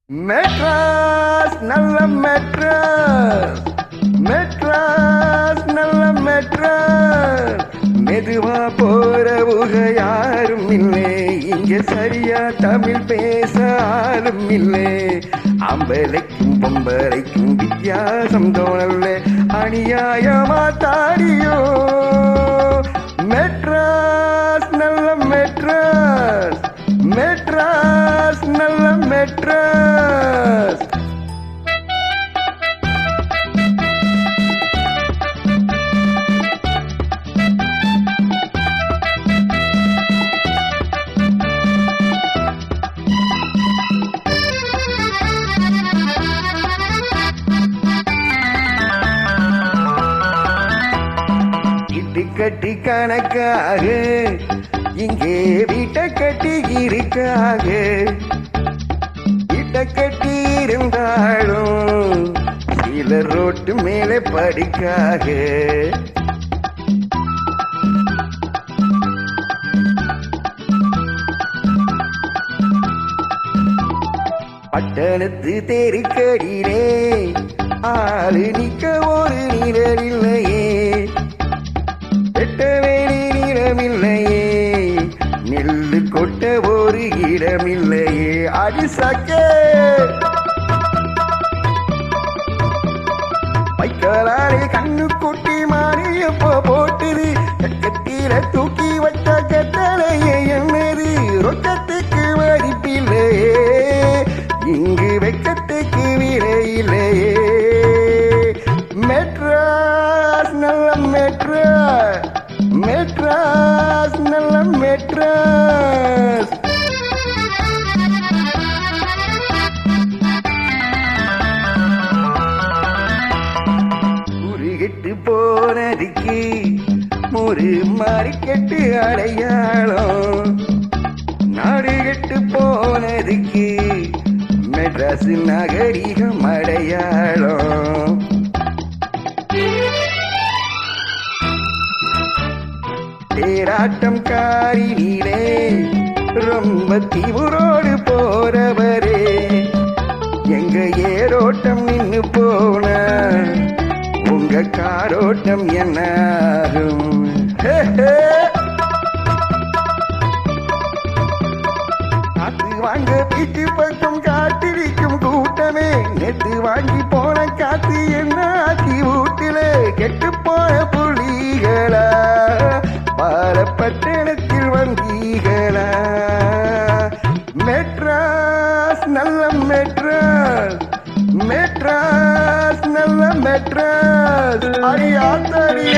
மெட்ராஸ் நல்ல மெட்ராஸ், மெட்ராஸ் நல்ல மெட்ராஸ். மெதுவா போறவுக யாரும் இல்லை, இங்க சரியா தமிழ் பேச ஆளும் இல்லை. ஆம்பளைக்கும் பொம்பளைக்கும் வித்தியாசம் தோணல, அநியாயமா தாடியோ. மெட்ராஸ் நல்ல மெட்ராஸ், மெட்ராஸ் நல்ல மெட்ராஸ். கட்டி கணக்காக இங்கே வீட்டை கட்டி இருக்காக, வீட்டை கட்டி இருந்தாலும் சில ரோட்டு மேலே படிக்காக. பட்டணத்து தெருக்கடியிலே ஆளு நிக்க ஒரு நிழல் இல்லையே, வெட்டவேலி நிறமில்லையே, நெல்லு கொட்ட ஒரு இடமில்லையே. அடிசக்கே பைக்கலாரே கண்ணு குட்டி மாறியப்போ போட்டுது, கட்டில தூக்கி வச்ச கட்டளையே என்னது. ரொக்கத்துக்கு மதிப்பில்லையே, இங்கு வெக்கத்துக்கு விலையில்லையே. மெட்ராஸ் நல்ல மெட்ராஸ், மெட்ராஸ் நல்ல மெட்ராஸ். உருகிட்டு போனதுக்கு ஒரு மாறிக்கெட்டு அடையாளம், நாடு கெட்டு போனதுக்கு மெட்ராஸ் நகரிகம் அடையாளம். தேராட்டம் காரினிலே ரொம்ப தீவுரோடு போறவரே, எங்க ஏரோட்டம் நின்னு போன உங்க காரோட்டம் என்ன ஆகும்? காத்து வாங்க வீட்டு பக்கம் காத்திருக்கும் கூட்டமே, நேற்று வாங்கி போன காத்து என்ன ஆக்கி வீட்டுல கெட்டு போன புலிகளா, பாரப்பட்டணத்தில் வந்தீகளா. மெட்ராஸ் நல்ல மெட்ராஸ், மெட்ராஸ் நல்ல மெட்ராஸ். அடி ஆத்தடி